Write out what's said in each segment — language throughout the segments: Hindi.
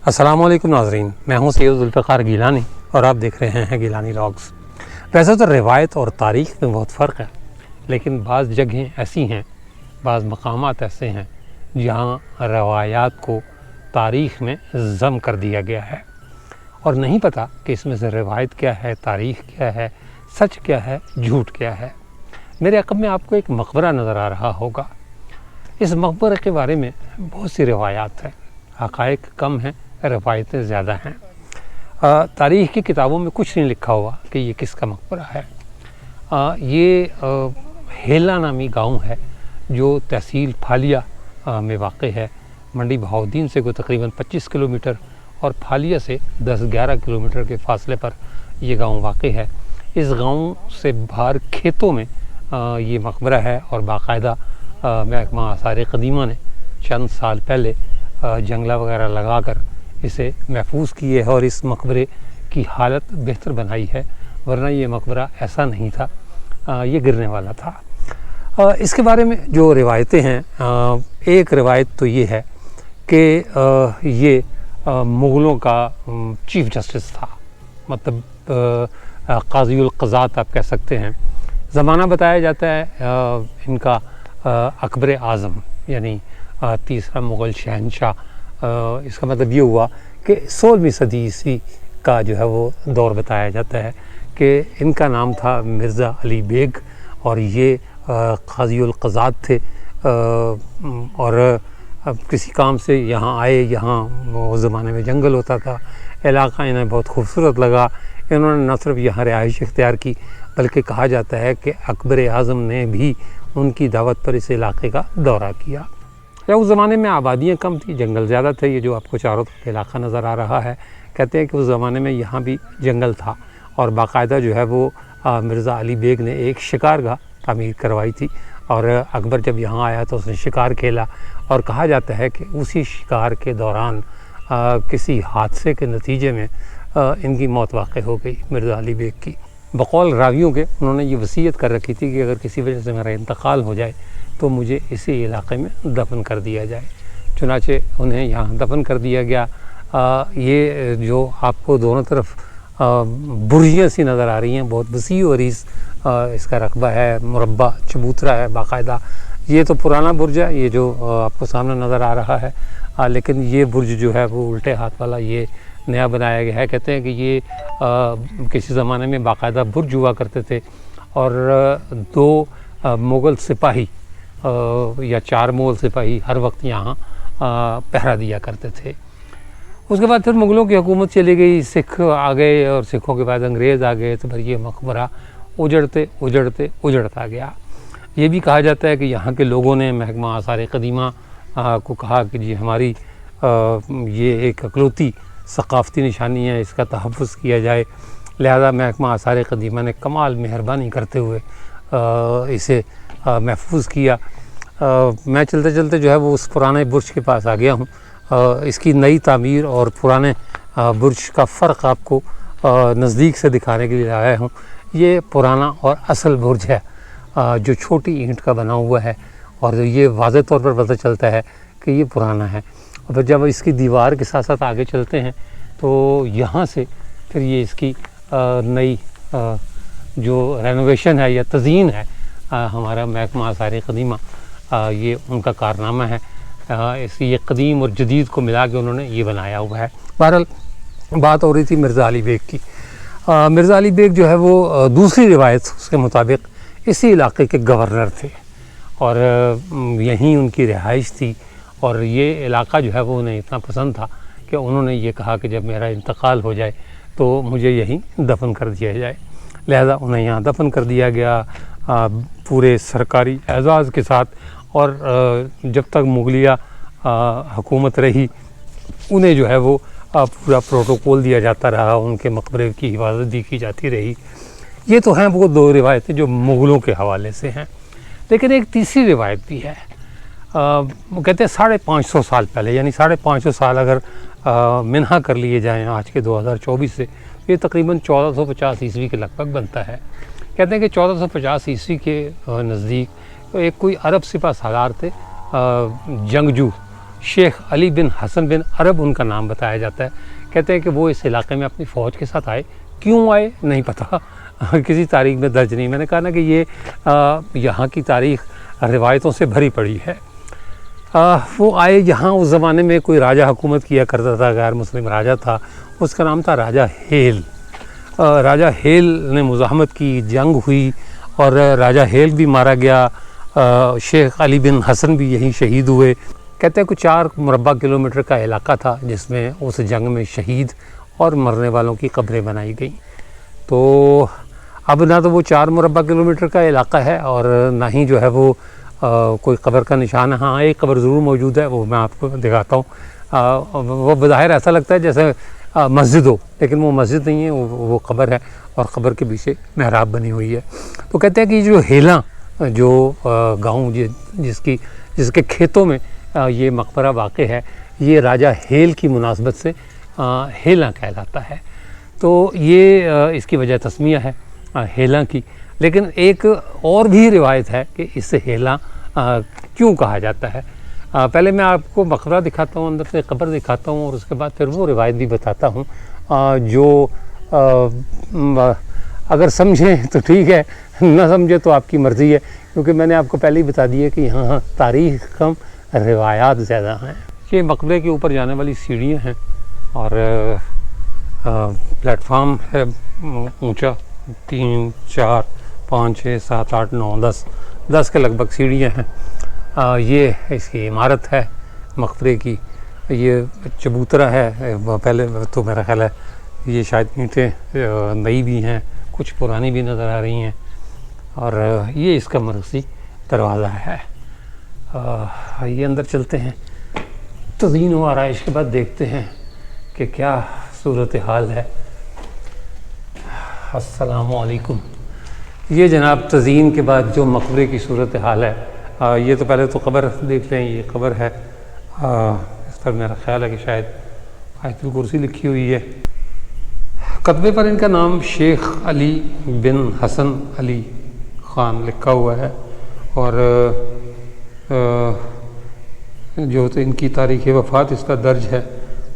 अस्सलामुअलैकुम नाज़रीन, मैं हूं सैयद ज़ुल्फ़िकार गिलानी और आप देख रहे हैं गिलानी व्लॉग्स। वैसे तो रिवायत और तारीख़ में बहुत फ़र्क है, लेकिन बाज़ जगहें ऐसी हैं, बाज़ मकामात ऐसे हैं जहां रवायात को तारीख़ में ज़म कर दिया गया है और नहीं पता कि इसमें से रिवायत क्या है, तारीख़ क्या है, सच क्या है, झूठ क्या है। मेरे अक़ब में आपको एक मकबरा नज़र आ रहा होगा। इस मकबरे के बारे में बहुत सी रिवायात हैं, हक़ाइक़ कम हैं, रवायतें ज़्यादा हैं। तारीख़ की किताबों में कुछ नहीं लिखा हुआ कि ये किसका मकबरा है। ये हेला नामी गांव है जो तहसील फालिया में वाक़ है। मंडी बहाउद्दीन से कोई तकरीबन 25 किलोमीटर और फालिया से 10-11 किलोमीटर के फ़ासले पर ये गांव वाक़ है। इस गांव से बाहर खेतों में ये मकबरा है और बाकायदा महकमा आसार क़दीमा ने चंद साल पहले जंगला वगैरह लगाकर इसे महफूज किए है और इस मकबरे की हालत बेहतर बनाई है, वरना ये मकबरा ऐसा नहीं था, ये गिरने वाला था। इसके बारे में जो रिवायतें हैं, एक रिवायत तो ये है कि ये मुग़लों का चीफ़ जस्टिस था, मतलब क़ाज़ीउल क़ज़ात आप कह सकते हैं। ज़माना बताया जाता है इनका अकबर आज़म यानी तीसरा मुग़ल शहंशाह। इसका मतलब ये हुआ कि 16वीं सदी ईस्वी का जो है वो दौर बताया जाता है कि इनका नाम था मिर्ज़ा अली बेग और ये क़ाज़ीउल क़ज़ात थे और किसी काम से यहाँ आए। यहाँ उस ज़माने में जंगल होता था, इलाका इन्हें बहुत खूबसूरत लगा। इन्होंने न सिर्फ यहाँ रिहाइश इख्तियार की बल्कि कहा जाता है कि अकबर आज़म ने भी उनकी दावत पर इस इलाके का दौरा किया। या उस ज़माने में आबादियाँ कम थी, जंगल ज़्यादा थे। ये जो आपको चारों तरफ इलाका नज़र आ रहा है, कहते हैं कि उस ज़माने में यहाँ भी जंगल था और बाकायदा जो है वो मिर्ज़ा अली बेग ने एक शिकारगाह तामीर करवाई थी और अकबर जब यहाँ आया तो उसने शिकार खेला और कहा जाता है कि उसी शिकार के दौरान किसी हादसे के नतीजे में इनकी मौत वाक़ हो गई मिर्ज़ा अली बेग की। बकौल रावियों के उन्होंने ये वसीयत कर रखी थी कि अगर किसी वजह से मेरा इंतकाल हो जाए तो मुझे इसी इलाके में दफन कर दिया जाए। चुनाचे उन्हें यहाँ दफन कर दिया गया। ये जो आपको दोनों तरफ बुर्जियाँ सी नज़र आ रही हैं, बहुत वसी और इसका रकबा है, मुरब्बा चबूतरा है बाकायदा। ये तो पुराना बुर्ज है, ये जो आपको सामने नज़र आ रहा है, लेकिन ये बुर्ज जो है वो उल्टे हाथ वाला ये नया बनाया गया है। कहते हैं कि ये किसी ज़माने में बाकायदा बुर्ज हुआ करते थे और 2 मुग़ल सिपाही या 4 मुग़ल सिपाही हर वक्त यहाँ पहरा दिया करते थे। उसके बाद फिर मुग़लों की हुकूमत चली गई, सिख आ गए और सिखों के बाद अंग्रेज़ आ गए, तो फिर ये मकबरा उजड़ता गया। ये भी कहा जाता है कि यहाँ के लोगों ने महकमा आसार क़दीमा को कहा कि जी हमारी ये एक अकलौती सक़ाफ़ती निशानी है, इसका तहफ़्फ़ुज़ किया जाए। लिहाजा महकमा आसार क़दीमा ने कमाल मेहरबानी करते हुए इसे महफूज किया। मैं चलते चलते जो है वो उस पुराने बुर्ज के पास आ गया हूँ। इसकी नई तामीर और पुराने बुर्ज का फ़र्क आपको नज़दीक से दिखाने के लिए आया हूँ। ये पुराना और असल बुर्ज है जो छोटी ईंट का बना हुआ है और ये वाज़े तौर पर पता चलता है कि ये पुराना है। और फिर जब इसकी दीवार के साथ साथ आगे चलते हैं तो यहाँ से फिर ये इसकी नई जो रेनोवेशन है या तज़ीन है, हमारा महकमा आसार क़दीमा ये उनका कारनामा है। ये क़दीम और जदीद को मिला के उन्होंने ये बनाया हुआ है। बहरहाल बात हो रही थी मिर्ज़ा अली बेग की। मिर्ज़ा अली बेग जो है वो दूसरी रिवायत उसके मुताबिक इसी इलाके के गवर्नर थे और यहीं उनकी रिहाइश थी और ये इलाका जो है वो उन्हें इतना पसंद था कि उन्होंने ये कहा कि जब मेरा इंतकाल हो जाए तो मुझे यहीं दफन कर दिया जाए। लिहाजा उन्हें यहाँ दफन कर दिया गया पूरे सरकारी एजाज़ के साथ। और जब तक मुगलिया हुकूमत रही उन्हें जो है वो पूरा प्रोटोकॉल दिया जाता रहा, उनके मकबरे की हिफाजत भी की जाती रही। ये तो हैं वो 2 रिवायतें जो मुग़लों के हवाले से हैं, लेकिन एक तीसरी रिवायत भी है। वो कहते हैं 550 साल पहले, यानी 550 साल अगर मिन्हा कर लिए जाएँ आज के 2024 से, ये तकरीबन 1450 ईस्वी के लगभग बनता है। कहते हैं कि 1450 ईस्वी के नज़दीक तो एक कोई अरब सिपह सालार थे, जंगजू शेख अली बिन हसन बिन अरब उनका नाम बताया जाता है। कहते हैं कि वो इस इलाके में अपनी फ़ौज के साथ आए, क्यों आए नहीं पता, किसी तारीख में दर्ज नहीं। मैंने कहा ना कि ये यहाँ की तारीख़ रिवायतों से भरी पड़ी है। वो आए यहाँ, उस ज़माने में कोई राजा हुकूमत किया करता था, गैर मुस्लिम राजा था, उसका नाम था राजा हेल। राजा हेल ने मुज़ाहमत की, जंग हुई और राजा हेल भी मारा गया। शेख अली बिन हसन भी यहीं शहीद हुए। कहते हैं कुछ 4 मुरबा किलोमीटर का इलाका था जिसमें उस जंग में शहीद और मरने वालों की कब्रें बनाई गई। तो अब ना तो वो 4 मुरबा किलोमीटर का इलाका है और ना ही जो है वो कोई कब्र का निशान है। हाँ, एक कब्र ज़रूर मौजूद है, वो मैं आपको दिखाता हूँ। वो बज़ाहिर ऐसा लगता है जैसे मस्जिद हो, लेकिन वो मस्जिद नहीं है, वो कब्र है और कब्र के पीछे मेहराब बनी हुई है। तो कहते हैं कि जो हेला, जो गाँव जिसके खेतों में ये मकबरा वाक़ है, ये राजा हेल की मुनासबत से हेला कहलाता है। तो ये इसकी वजह तस्मिया है हेला की। लेकिन एक और भी रिवायत है कि इससे हेला क्यों कहा जाता है। पहले मैं आपको मकबरा दिखाता हूँ, अंदर से कब्र दिखाता हूँ और उसके बाद फिर वो रिवायत भी बताता हूँ जो अगर समझें तो ठीक है, ना समझे तो आपकी मर्ज़ी है, क्योंकि मैंने आपको पहले ही बता दिया कि यहाँ तारीख़ कम रिवायात ज़्यादा हैं। ये मकबरे के ऊपर जाने वाली सीढ़ियाँ हैं और प्लेटफार्म है ऊंचा, 3, 4, 5, 6, 7, 8, 9, 10 के लगभग सीढ़ियाँ हैं। ये इसकी इमारत है मकबरे की। ये चबूतरा है, पहले तो मेरा ख्याल है ये शायद ईंटें नई भी हैं, कुछ पुरानी भी नज़र आ रही हैं। और ये इसका मरकज़ी दरवाज़ा है। ये अंदर चलते हैं, तज़ीन व आराइश के बाद देखते हैं कि क्या सूरत हाल है। अस्सलामु अलैकुम। ये जनाब तज़ीन के बाद जो मकबरे की सूरत हाल है। ये तो पहले तो कब्र देख लें, ये कब्र है। इस पर मेरा ख्याल है कि शायद आयतुल कुर्सी लिखी हुई है। कतबे पर इनका नाम शेख अली बिन हसन अली ख़ान लिखा हुआ है और जो तो इनकी तारीख़ वफ़ात इसका दर्ज है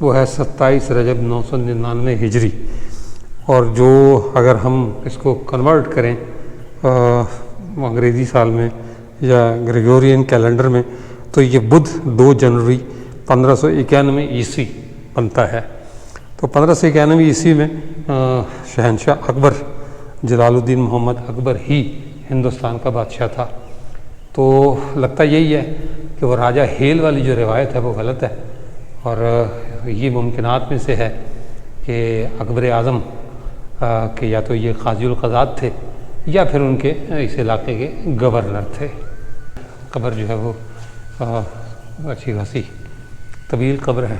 वो है 27 रजब 999 हिजरी। और जो अगर हम इसको कन्वर्ट करें अंग्रेज़ी साल में या ग्रेगोरियन कैलेंडर में, तो ये बुध 2 जनवरी 1591 ईस्वी बनता है। तो 1591 ईस्वी में शहंशाह अकबर जलालुद्दीन मोहम्मद अकबर ही हिंदुस्तान का बादशाह था। तो लगता यही है कि वो राजा हेल वाली जो रिवायत है वो गलत है और ये मुमकिनात में से है कि अकबर आज़म के या तो ये क़ाज़ी क़ज़ात थे या फिर उनके इस इलाके के गवर्नर थे। कब्र जो है वो अच्छी खासी तवील कब्र है।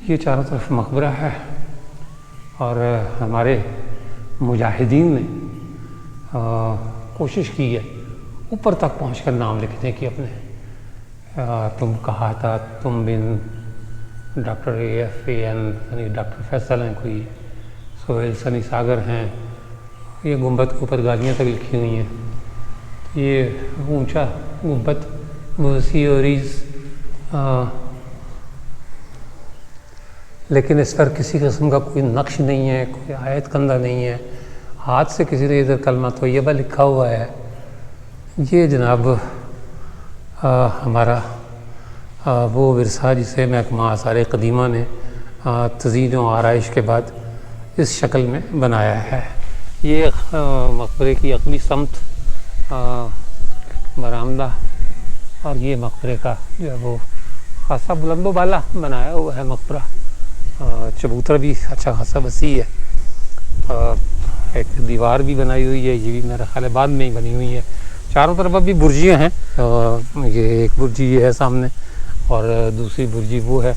ये चारों तरफ मकबरा है और हमारे मुजाहिदीन ने कोशिश की है ऊपर तक पहुंचकर नाम लिखने की अपने। तुम कहा था, तुम बिन डॉक्टर AFAN यानी डॉक्टर फैसल हैं, कोई सोहेल सनी सागर हैं, ये गुंबद के ऊपर गालियाँ तक लिखी हुई हैं। ये ऊंचा गुंबद मोसीरीज़, लेकिन इस पर किसी किस्म का कोई नक्श नहीं है, कोई आयत कंदा नहीं है। हाथ से किसी ने इधर कलमा तोय्यबा लिखा हुआ है। ये जनाब हमारा वो विरसा जिसे महकमा आसार क़दीमा ने तज़ीन व आराइश के बाद इस शक्ल में बनाया है। ये मकबरे की अगली समत बरामदा और ये मकबरे का जो है वो खासा बुलंदो बाला बनाया हुआ है मकबरा। चबूतरा भी अच्छा खासा वसी है। एक दीवार भी बनाई हुई है, ये भी मेरा ख्याल है बाद में ही बनी हुई है। चारों तरफ अभी बुर्जियाँ हैं। ये एक बुर्जी ये है सामने और दूसरी बुर्जी वो है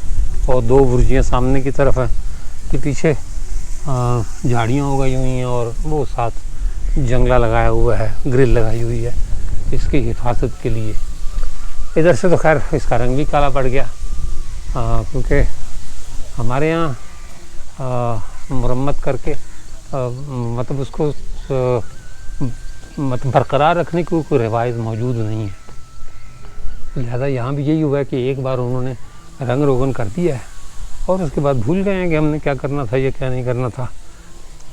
और 2 बुर्जियाँ सामने की तरफ हैं। कि पीछे झाड़ियाँ उगाई हुई हैं और वो साथ जंगला लगाया हुआ है, ग्रिल लगाई हुई है इसकी हिफाजत के लिए। इधर से तो खैर इसका रंग भी काला पड़ गया क्योंकि हमारे यहाँ मुरम्मत करके मतलब उसको मतलब बरकरार रखने की कोई रिवायत मौजूद नहीं है। तो लिहाजा यहाँ भी यही हुआ है कि एक बार उन्होंने रंग रोगन कर दिया है और उसके बाद भूल गए हैं कि हमने क्या करना था या क्या नहीं करना था।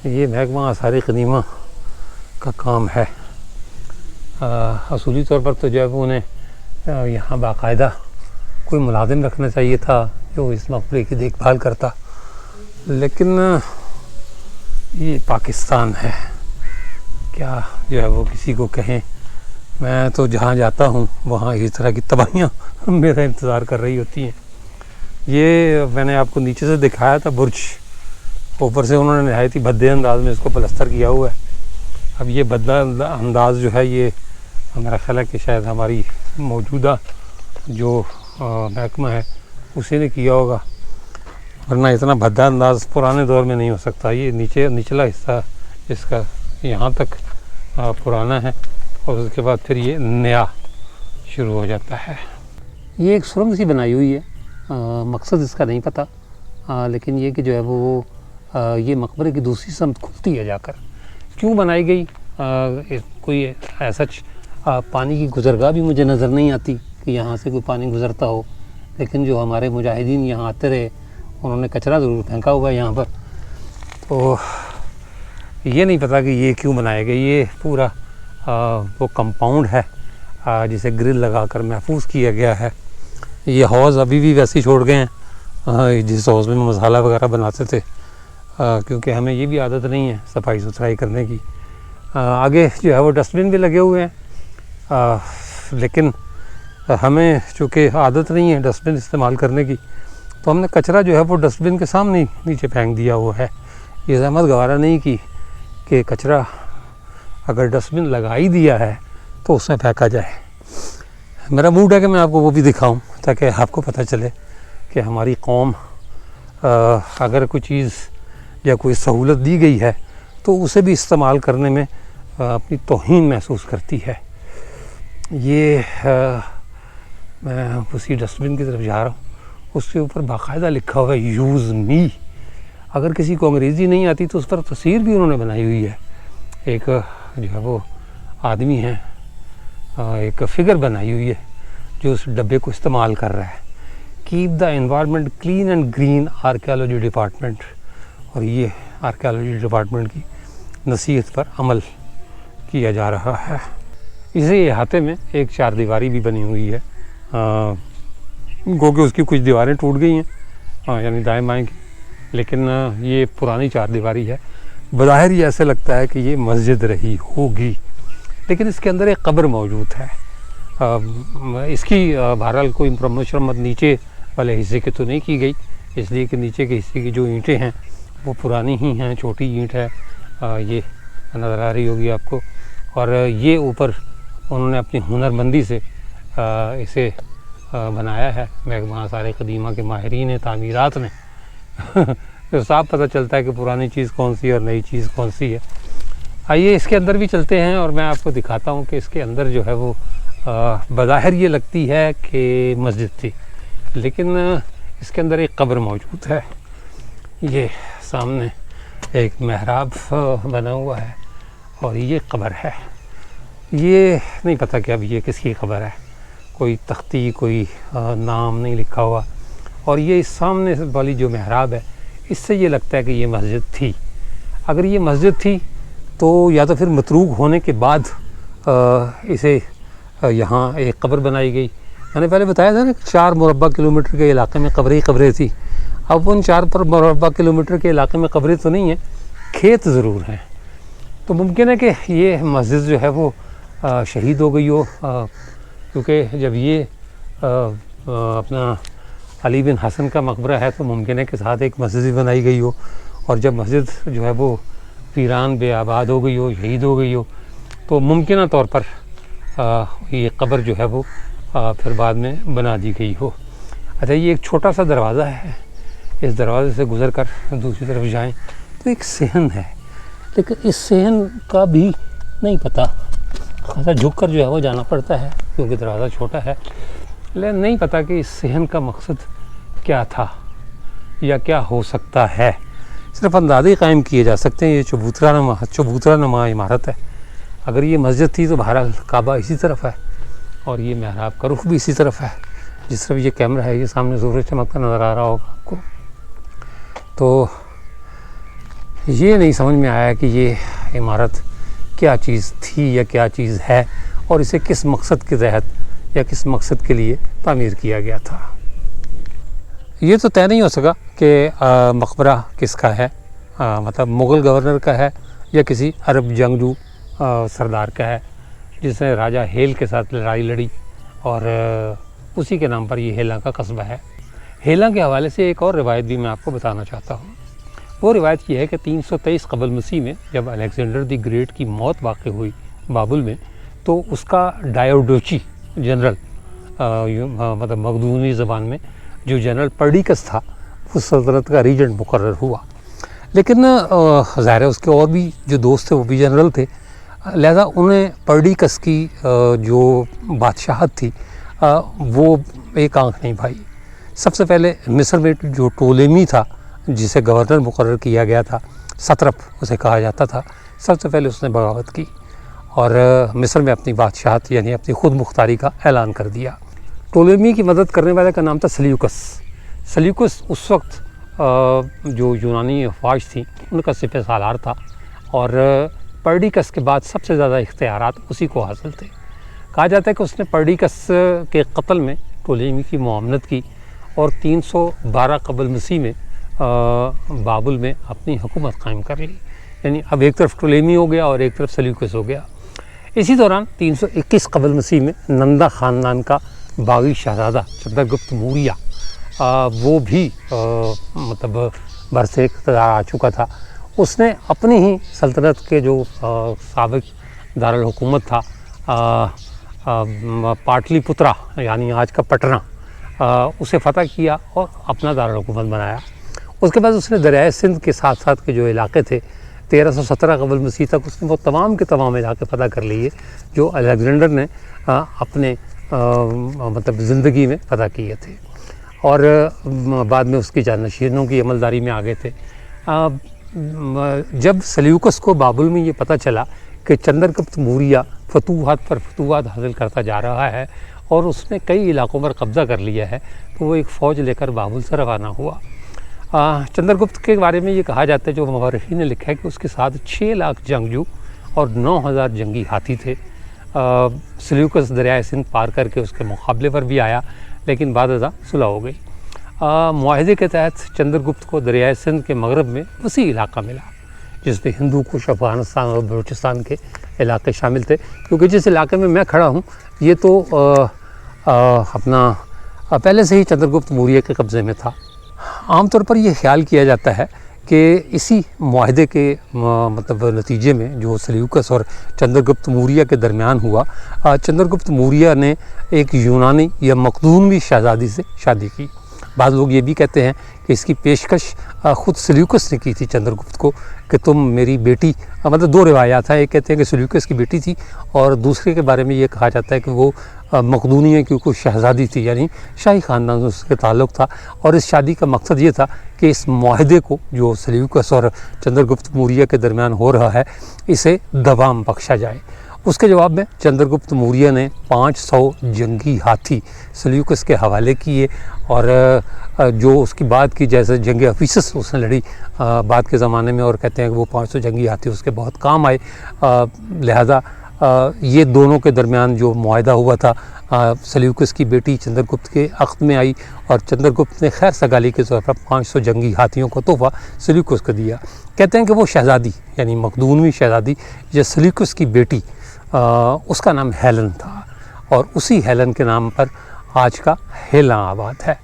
ये महकमा आसार क़दीमा का काम है। असूली तौर पर तो जो है वो उन्हें यहाँ बाकायदा कोई मुलाजिम रखना चाहिए था जो इस मकबरे की देखभाल करता, लेकिन ये पाकिस्तान है, क्या जो है वो किसी को कहें। मैं तो जहाँ जाता हूँ वहाँ इस तरह की तबाहियाँ मेरा इंतज़ार कर रही होती हैं। ये मैंने आपको नीचे से दिखाया था बुर्ज, ऊपर से उन्होंने नहायत ही भद्दे अंदाज में इसको प्लस्तर किया हुआ है। अब ये भद्दा अंदाज जो है ये मेरा ख्याल है कि शायद हमारी मौजूदा जो महकमा है उसी ने किया होगा, वरना इतना भद्दा अंदाज पुराने दौर में नहीं हो सकता। ये निचला हिस्सा इसका यहाँ तक पुराना है और उसके बाद फिर ये नया शुरू हो जाता है। ये एक सुरंग सी बनाई हुई है, मकसद इसका नहीं पता, लेकिन ये कि जो है वो ये मकबरे की दूसरी समत खुलती है जाकर। क्यों बनाई गई कोई ऐसा पानी की गुज़रगाह भी मुझे नज़र नहीं आती कि यहाँ से कोई पानी गुज़रता हो, लेकिन जो हमारे मुजाहिदीन यहाँ आते रहे उन्होंने कचरा ज़रूर फेंका हुआ है यहाँ पर। तो ये नहीं पता कि ये क्यों बनाया गया। ये पूरा वो कंपाउंड है जिसे ग्रिल लगाकर महफूज किया गया है। ये हौज़ अभी भी वैसे ही छोड़ गए हैं जिस हौज़ में मसाला वगैरह बनाते थे, क्योंकि हमें ये भी आदत नहीं है सफाई सुथराई करने की। आगे जो है वो डस्टबिन भी लगे हुए हैं, लेकिन हमें चूँकि आदत नहीं है डस्टबिन इस्तेमाल करने की, तो हमने कचरा जो है वो डस्टबिन के सामने नीचे फेंक दिया हुआ है। ये ज़हमत गवारा नहीं की कि कचरा अगर डस्टबिन लगा ही दिया है तो उसमें फेंका जाए। मेरा मूड है कि मैं आपको वो भी दिखाऊं ताकि आपको पता चले कि हमारी कौम अगर कोई चीज़ या कोई सहूलत दी गई है तो उसे भी इस्तेमाल करने में अपनी तौहीन महसूस करती है। ये मैं उसी डस्टबिन की तरफ जा रहा हूँ, उसके ऊपर बाकायदा लिखा हुआ है यूज़ मी। अगर किसी को अंग्रेज़ी नहीं आती तो उस पर तस्वीर भी उन्होंने बनाई हुई है। एक जो है वो आदमी है, एक फिगर बनाई हुई है जो उस डब्बे को इस्तेमाल कर रहा है। Keep the environment clean and green archaeology department, और ये आर्कियोलॉजी डिपार्टमेंट की नसीहत पर अमल किया जा रहा है। इसी अहाते में एक चार दीवारी भी बनी हुई है, गो कि उसकी कुछ दीवारें टूट गई हैं यानी दाएं बाएं की, लेकिन ये पुरानी चार दीवारी है। बज़ाहिर ये ऐसे लगता है कि ये मस्जिद रही होगी, लेकिन इसके अंदर एक कब्र मौजूद है। इसकी बहरहाल कोई मरम्मत नीचे वाले हिस्से की तो नहीं की गई, इसलिए कि नीचे के हिस्से की जो ईंटें हैं वो पुरानी ही हैं, छोटी ईंट है, ये नज़र आ रही होगी आपको। और ये ऊपर उन्होंने अपनी हुनरमंदी से इसे बनाया है महकमा आसार क़दीमा के माहिरीन तामीरात ने। तो साफ पता चलता है कि पुरानी चीज़ कौन सी है और नई चीज़ कौन सी है। आइए इसके अंदर भी चलते हैं और मैं आपको दिखाता हूँ कि इसके अंदर जो है वो बज़ाहिर ये लगती है कि मस्जिद थी, लेकिन इसके अंदर एक कब्र मौजूद है। ये सामने एक महराब बना हुआ है और ये कब्र है। ये नहीं पता कि अब ये किसकी कब्र है, कोई तख्ती कोई नाम नहीं लिखा हुआ। और ये इस सामने वाली जो महराब है इससे ये लगता है कि ये मस्जिद थी। अगर ये मस्जिद थी तो या तो फिर मतरूक होने के बाद इसे यहाँ एक कब्र बनाई गई। मैंने पहले बताया था ना 4 मुरब्बा किलोमीटर के इलाके में कब्रें ही कब्रें थी। अब उन 4 मुरब्बा किलोमीटर के इलाके में कब्रें तो नहीं हैं, खेत ज़रूर हैं। तो मुमकिन है कि ये मस्जिद जो है वो शहीद हो गई हो, क्योंकि जब ये अपना अली बिन हसन का मकबरा है तो मुमकिन है कि साथ एक मस्जिद भी बनाई गई हो, और जब मस्जिद जो है वो वीरान बेआबाद हो गई हो, शहीद हो गई हो, तो मुमकिन तौर पर ये कब्र जो है वो फिर बाद में बना दी गई हो। अच्छा, ये एक छोटा सा दरवाज़ा है, इस दरवाज़े से गुज़र कर दूसरी तरफ जाएं तो एक सहन है, लेकिन इस सहन का भी नहीं पता, खासा झुक कर जो है वो जाना पड़ता है क्योंकि दरवाज़ा छोटा है। लेकिन नहीं पता कि इस सहन का मकसद क्या था या क्या हो सकता है। सिर्फ अंदाज़े कायम किए जा सकते हैं। ये चबूतरा नुमा इमारत है। अगर ये मस्जिद थी तो बहरहाल काबा इसी तरफ है, और ये महराब का रुख भी इसी तरफ है, जिस तरफ ये कैमरा है, ये सामने सूरज चमकता नज़र आ रहा होगा आपको। तो ये नहीं समझ में आया कि ये इमारत क्या चीज़ थी या क्या चीज़ है, और इसे किस मकसद के तहत या किस मकसद के लिए तामीर किया गया था। ये तो तय नहीं हो सका कि मकबरा किसका है, मतलब मुग़ल गवर्नर का है या किसी अरब जंगजू सरदार का है जिसने राजा हेल के साथ लड़ाई लड़ी, और उसी के नाम पर ये हेला का कस्बा है। हेला के हवाले से एक और रिवायत भी मैं आपको बताना चाहता हूँ। वो रिवायत ये है कि 323 क़बल मसीह में जब अलेक्जेंडर द ग्रेट की मौत वाक़ हुई बाबुल में, तो उसका डायोडोची जनरल मतलब मकदूनी ज़बान में जो जनरल पर्डिकस था, उस सल्तनत का रीजेंट मुकर्रर हुआ। लेकिन ज़ाहिर है उसके और भी जो दोस्त थे वो भी जनरल थे, लिहाजा उन्हें पर्डिकस की जो बादशाहत थी वो एक आंख नहीं भाई। सबसे पहले मिस्र में जो टोलेमी था जिसे गवर्नर मुकर्रर किया गया था, सत्रप उसे कहा जाता था, सबसे पहले उसने बगावत की और मिस्र में अपनी बादशाहत यानी अपनी खुद मुख्तारी का ऐलान कर दिया। टोलेमी की मदद करने वाले का नाम था सल्यूकस। सल्यूकस उस वक्त जो यूनानी अफवाज थी उनका सिपह सालार था, और पर्डिकस के बाद सबसे ज़्यादा इख्तियारात उसी को हासिल थे। कहा जाता है कि उसने पर्डिकस के कत्ल में टोलेमी की मुआवनत की और 312 क़बल मसीह में बाबुल में अपनी हुकूमत कायम कर ली। यानी अब एक तरफ टोलेमी हो गया और एक तरफ सल्यूकस हो गया। इसी दौरान 321 क़बल मसीह में नंदा ख़ानदान का बागी शहज़ादा चंद्रगुप्त मौर्य वो भी मतलब बरसे इक़्तिदार आ चुका था। उसने अपनी ही सल्तनत के जो साबिक़ दारुल हुकूमत था पाटलिपुत्रा यानी आज का पटना, उसे फ़तह किया और अपना दारुल हुकूमत बनाया। उसके बाद उसने दरियाए सिंध के साथ साथ के जो इलाके थे 1317 क़बल मसीह तक उसने वो तमाम के तमाम इलाके फ़तह कर लिए जो अलेक्जेंडर ने अपने मतलब ज़िंदगी में फ़तह किए थे, और बाद में उसकी जानशीनों की अमलदारी में आ गए थे। जब सल्यूकस को बाबुल में ये पता चला कि चंद्रगुप्त मौर्य फतूहात पर फतूहात हासिल करता जा रहा है और उसने कई इलाकों पर कब्ज़ा कर लिया है, तो वो एक फ़ौज लेकर बाबुल से रवाना हुआ। चंद्रगुप्त के बारे में ये कहा जाता है, जो मवर्रिखीन ने लिखा है कि उसके साथ 6 लाख जंगजू और 9000 जंगी हाथी थे। सल्यूकस दरियाए सिंध पार करके उसके मुकाबले पर भी आया, लेकिन बाद अज़ा सुलह हो गई। मुआहदे के तहत चंद्रगुप्त को दरियाए सिंध के मगरब में वसी इलाका मिला जिसमें हिंदू कुश, अफ़गानिस्तान और बलूचिस्तान के इलाके शामिल थे। क्योंकि जिस इलाके में मैं खड़ा हूँ ये तो अपना पहले से ही चंद्रगुप्त मौर्य के कब्ज़े में था। आमतौर पर यह ख्याल किया जाता है कि इसी मुआहदे के मतलब नतीजे में जो सल्यूकस और चंद्रगुप्त मौर्य के दरमियान हुआ, चंद्रगुप्त मौर्य ने एक यूनानी या मकदूमी शहज़ादी से शादी की। बाद लोग ये भी कहते हैं कि इसकी पेशकश ख़ुद सल्यूकस ने की थी चंद्रगुप्त को कि तुम मेरी बेटी, मतलब 2 रिवायात हैं, एक कहते हैं कि सल्यूकस की बेटी थी और दूसरे के बारे में ये कहा जाता है कि वो मकदूनिया की कोई शहज़ादी थी, यानी शाही ख़ानदान से उसके ताल्लुक़ था। और इस शादी का मकसद ये था कि इस मुआहदे को जो सल्यूकस और चंद्रगुप्त मौर्य के दरमियान हो रहा है इसे दवाम बख्शा जाए। उसके जवाब में चंद्रगुप्त मौर्य ने 500 जंगी हाथी सल्यूकस के हवाले किए, और जो उसकी बात की जैसे जंग अफीसस उसने लड़ी बाद के ज़माने में, और कहते हैं कि वो 500 जंगी हाथी उसके बहुत काम आए। लिहाजा ये दोनों के दरमियान जो मुआहदा हुआ था सल्यूकस की बेटी चंद्रगुप्त के अक़्द में आई और चंद्रगुप्त ने खैर सगाली के तौर पर 500 जंगी हाथियों को तोहफ़ा सल्यूकस को दिया। कहते हैं कि वो शहज़ादी यानी मकदूनवी शहज़ादी या सल्यूकस की बेटी उसका नाम हेलन था, और उसी हेलन के नाम पर आज का हेला आबाद है।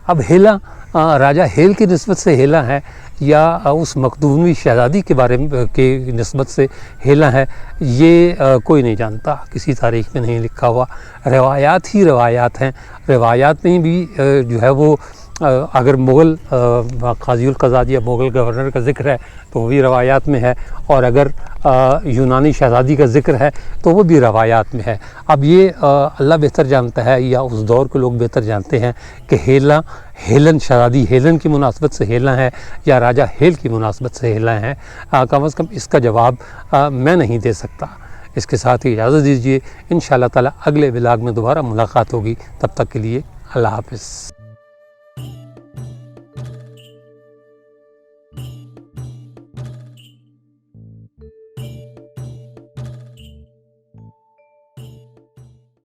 अब हेला राजा हेल की निस्बत से हेला है या उस मकदूमी शहज़ादी के बारे में के निस्बत से हेला है, ये कोई नहीं जानता, किसी तारीख़ में नहीं लिखा हुआ। रवायात ही रवायात हैं। रवायात में भी जो है वो अगर मुग़ल क़ाज़ी क़ज़ात या मुग़ल गवर्नर का ज़िक्र है तो वो भी रवायात में है, और अगर यूनानी शहज़ादी का ज़िक्र है तो वो भी रवायात में है। अब ये अल्लाह बेहतर जानता है या उस दौर के लोग बेहतर जानते हैं कि हेला हेलन शहज़ादी हेलन की मुनासबत से हेला है या राजा हेल की मुनासबत से हेला है। कम अज़ कम इसका जवाब मैं नहीं दे सकता। इसके साथ ही इजाज़त दीजिए। इंशाअल्लाह ताला अगले व्लॉग में दोबारा मुलाकात होगी। तब तक के लिए अल्लाह हाफ़िज़।